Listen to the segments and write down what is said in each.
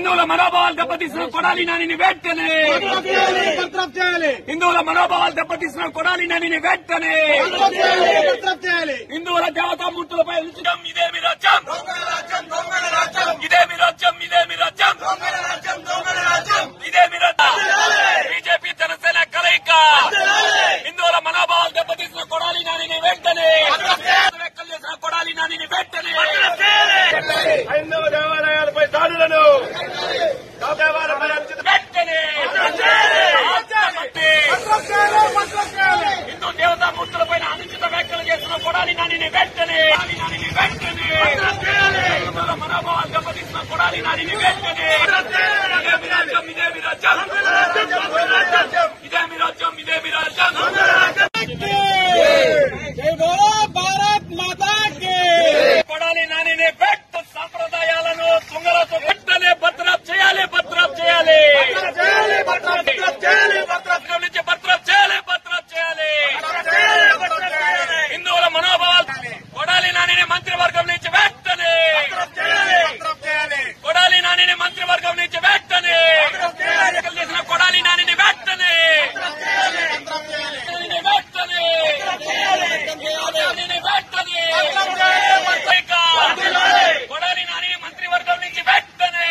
హిందువుల మనోభావాలు దెబ్బతీసిన కొడాలి నానిని వెంటనే హిందువుల మనోభావాలు దెబ్బతీసిన కొడాలి నానిని వెంటనే హిందువుల దేవతామూర్తులపై ఉంచడం ఇదే మీ రాజ్యం, ఇదే మీ రాజ్యం, ఇదే మీ రాజ్యం, ఇదే మీ రాజ్యం. బీజేపీ జనసేన కలయిక హిందువుల మనోభావాలు దెబ్బతీసిన కొడాలి నానిని వెంటనే వ్యాఖ్యలు చేసిన కొడాలి నానిని వెంటనే హైందవ దేవాలయాలపై దాడులను వెంటనే హిందూ దేవతామూర్తులపై అనుచిత వ్యాఖ్యలు చేసిన కొడాలి నానిని వెంటనే మనోభావాలు దెబ్బతీసిన కొడాలి నానిని వెంటనే ఇదే మీ రాజ్యం, ఇదే మీ రాజ్యం, ఇదే మీ రాజ్యం, ఇదే మీ రాజ్యం. భారత్ మాతా కి కొడాలి నానిని వెంట సంప్రదాయాలను తుంగలతో వెంటనే భద్రం చేయాలి, భద్రం చేయాలి, నుంచి భద్రం చేయాలి, భద్రం చేయాలి. హిందువుల మనోభావాలు కొడాలి నానిని మంత్రివర్గం నుంచి వెంటనే కొడాలి నానిని మంత్రివర్గం నుంచి వెంటనే చేసిన కొడాలి నానిని వెంటనే కొడాలి నాని మంత్రివర్గం నుంచి వెంటనే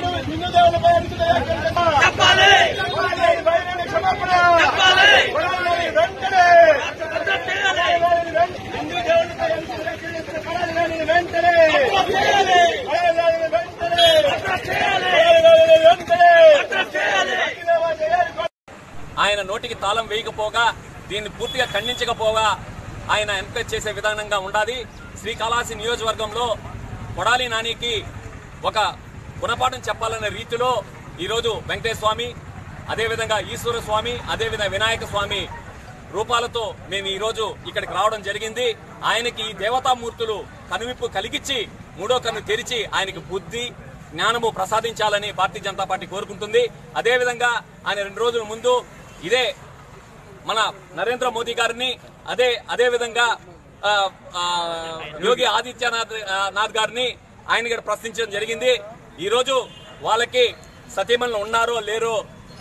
ఆయన నోటికి తాళం వేయకపోగా, దీన్ని పూర్తిగా ఖండించకపోగా ఆయన ఎంకరేజ్ చేసే విధానంగా ఉండాలి. శ్రీకాళహస్తి నియోజకవర్గంలో కొడాలి నానికి ఒక గుణపాఠం చెప్పాలనే రీతిలో ఈరోజు వెంకటేశ్వర స్వామి, అదేవిధంగా ఈశ్వర స్వామి, అదేవిధంగా వినాయక స్వామి రూపాలతో మేము ఈరోజు ఇక్కడికి రావడం జరిగింది. ఆయనకి ఈ దేవతామూర్తులు కనువిప్పు కలిగించి మూడో కన్ను తెరిచి ఆయనకి బుద్ధి జ్ఞానము ప్రసాదించాలని భారతీయ జనతా పార్టీ కోరుకుంటుంది. అదేవిధంగా ఆయన 2 రోజుల ముందు ఇదే మన నరేంద్ర మోదీ గారిని అదేవిధంగా యోగి ఆదిత్యనాథ్ గారిని ఆయన కూడా ప్రశ్నించడం జరిగింది. ఈ రోజు వాళ్ళకి సతీమణులు ఉన్నారో లేరో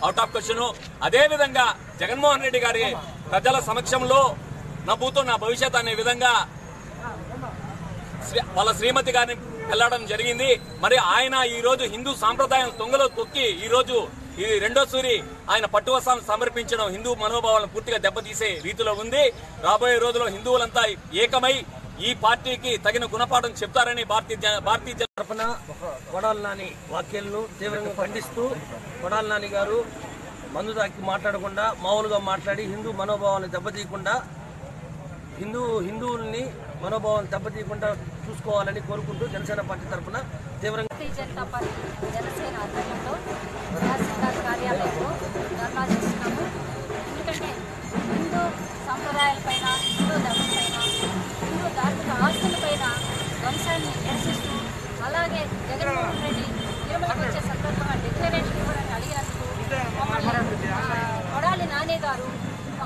అవుట్ ఆఫ్ క్వశ్చన్. అదేవిధంగా జగన్మోహన్ రెడ్డి గారి ప్రజల సమక్షంలో నా భూతో నా భవిష్యత్ అనే విధంగా వాళ్ళ శ్రీమతి గారిని వెళ్ళడం జరిగింది. మరి ఆయన ఈ రోజు హిందూ సాంప్రదాయం తొంగలో తొక్కి ఈ రోజు ఇది రెండోసారి ఆయన పట్టువస్త్రం సమర్పించడం హిందూ మనోభావాలను పూర్తిగా దెబ్బతీసే రీతిలో ఉంది. రాబోయే రోజుల్లో హిందువులంతా ఏకమై ఈ పార్టీకి తగిన గుణపాఠం చెప్తారని భారతీయ తరఫున కొడాలి నాని వ్యాఖ్యలను తీవ్రంగా ఖండిస్తూ కొడాలి నాని గారు మందు తాకి మాట్లాడకుండా మామూలుగా మాట్లాడి హిందూ మనోభావాలను దెబ్బతీయకుండా హిందువుల్ని మనోభావాలను దెబ్బతీయకుండా చూసుకోవాలని కోరుకుంటూ జనసేన పార్టీ తరఫున తీవ్రంగా జనతా పార్టీ జనసేన ఆధ్వర్యంలో తహసీల్దార్ కార్యాలయంలో ధర్నా చేస్తున్నాము. ఎందుకంటే హిందూ సంప్రదాయాలపైన, హిందూ ధర్మంపైన, హిందూ ధార్మిక ఆస్తులపైన వంశాన్ని నిరసిస్తూ, అలాగే జగన్మోహన్ రెడ్డి తిరుమలకు వచ్చే సందర్భంగా డిక్లరేషన్ ఇవ్వడానికి అడిగినందుకు కొడాలి నాని గారు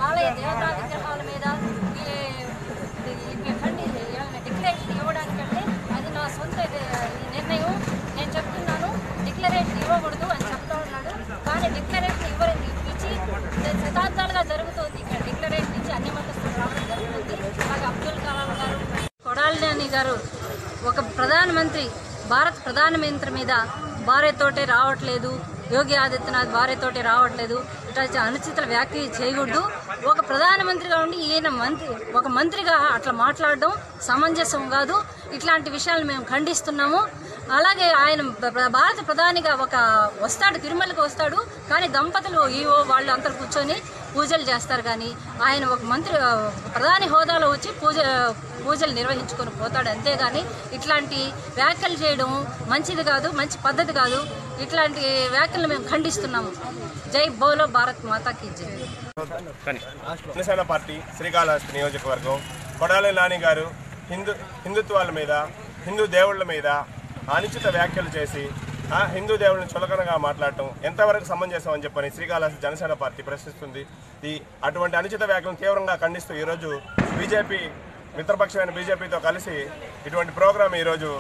ఆలయ దేవతా విగ్రహాల మీద డిక్లరేషన్ ఇవ్వడానికంటే అది నా సొంత నిర్ణయం, నేను చెప్తున్నాను డిక్లరేషన్ ఇవ్వకూడదు అని చెప్తా ఉన్నాడు. కానీ డిక్లరేషన్ ఇప్పించి శతాబ్దాలుగా జరుగుతుంది. ఇక్కడ డిక్లరేషన్ ఇచ్చి అన్ని మతస్థులు రావడం జరుగుతుంది. అలాగే అబ్దుల్ కలాం గారు, కొడాలి నాని గారు ఒక ప్రధానమంత్రి, భారత ప్రధానమంత్రి మీద భార్యతోటే రావట్లేదు, యోగి ఆదిత్యనాథ్ భార్యతోటి రావట్లేదు, ఇట్లా అనుచిత వ్యాఖ్యలు చేయకూడదు. ఒక ప్రధానమంత్రిగా ఉండి ఈయన ఒక మంత్రిగా అట్లా మాట్లాడడం సమంజసం కాదు. ఇట్లాంటి విషయాలు మేము ఖండిస్తున్నాము. అలాగే ఆయన భారత ప్రధానిగా వస్తాడు, తిరుమలకు వస్తాడు, కానీ దంపతులు వాళ్ళు అందరు కూర్చొని పూజలు చేస్తారు. కానీ ఆయన ఒక ప్రధాని హోదాలో వచ్చి పూజలు నిర్వహించుకొని పోతాడు. అంతేగాని ఇట్లాంటి వ్యాఖ్యలు చేయడం మంచిది కాదు, మంచి పద్ధతి కాదు. ఇట్లాంటి వ్యాఖ్యలు మేము ఖండిస్తున్నాము. జై బోలో భారత్ మాతాకి జై. జనసేన పార్టీ శ్రీకాళహస్తి నియోజకవర్గం కొడాలి నాని గారు హిందుత్వాల మీద, హిందూ దేవుళ్ళ మీద అనుచిత వ్యాఖ్యలు చేసి హిందూ దేవుళ్ళని చులకనగా మాట్లాడటం ఎంతవరకు సమంజసం అని చెప్పని శ్రీకాళహస్తి జనసేన పార్టీ ప్రశ్నిస్తుంది. అటువంటి అనుచిత వ్యాఖ్యలను తీవ్రంగా ఖండిస్తూ ఈరోజు బీజేపీ మిత్రపక్షమైన బీజేపీతో కలిసి ఇటువంటి ప్రోగ్రాం ఈరోజు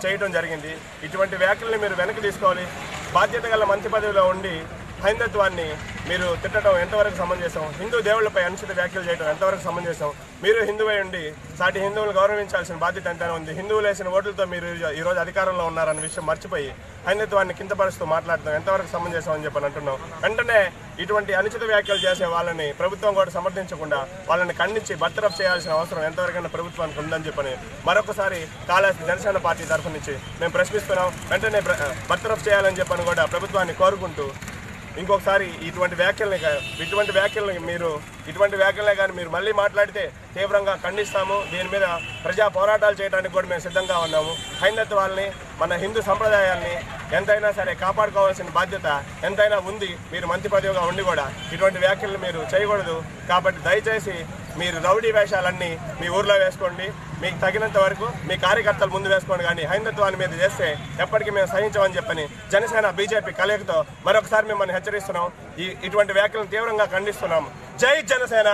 చేయడం జరిగింది. ఇటువంటి వ్యాఖ్యల్ని మీరు వెనక్కి తీసుకోవాలి. బాధ్యత గల మంత్రి పదవిలో ఉండి హైందత్వాన్ని మీరు తిట్టడం ఎంతవరకు సమంజసం? హిందూ దేవుళ్లపై అనుచిత వ్యాఖ్యలు చేయడం ఎంతవరకు సమంజసం? మీరు హిందువై ఉండి సాటి హిందువులను గౌరవించాల్సిన బాధ్యత ఎంతైనా ఉంది. హిందువులు వేసిన ఓట్లతో మీరు ఈరోజు అధికారంలో ఉన్నారన్న విషయం మర్చిపోయి హైందత్వాన్ని కించపరుస్తూ మాట్లాడటం ఎంతవరకు సమంజసం అని చెప్పని అంటున్నాం. వెంటనే ఇటువంటి అనుచిత వ్యాఖ్యలు చేసే వాళ్ళని ప్రభుత్వం కూడా సమర్థించకుండా వాళ్ళని ఖండించి బర్తరఫ్ చేయాల్సిన అవసరం ఎంతవరకైనా ప్రభుత్వానికి ఉందని చెప్పని మరొకసారి కాళహస్తి జనసేన పార్టీ తరఫు నుంచి మేము ప్రశ్నిస్తున్నాం. వెంటనే బర్తరఫ్ చేయాలని చెప్పని కూడా ప్రభుత్వాన్ని కోరుకుంటూ ఇంకొకసారి ఇటువంటి వ్యాఖ్యలనే కానీ మీరు మళ్ళీ మాట్లాడితే తీవ్రంగా ఖండిస్తాము. దీని మీద ప్రజా పోరాటాలు చేయడానికి కూడా మేము సిద్ధంగా ఉన్నాము. హైందత్వాల్ని మన హిందూ సంప్రదాయాల్ని ఎంతైనా సరే కాపాడుకోవాల్సిన బాధ్యత ఎంతైనా ఉంది. మీరు మంత్రి పదవిగా ఉండి కూడా ఇటువంటి వ్యాఖ్యలు మీరు చేయకూడదు. కాబట్టి దయచేసి మీరు రౌడీ వేషాలన్నీ మీ ఊర్లో వేసుకోండి, మీకు తగినంత వరకు మీ కార్యకర్తలు ముందు వేసుకోండి, కానీ హైందత్వాన్ని మీద చేస్తే ఎప్పటికీ మేము సహించమని చెప్పని జనసేన బీజేపీ కలయికతో మరొకసారి మిమ్మల్ని హెచ్చరిస్తున్నాం. ఇటువంటి వ్యాఖ్యలను తీవ్రంగా ఖండిస్తున్నాం. జై జనసేన.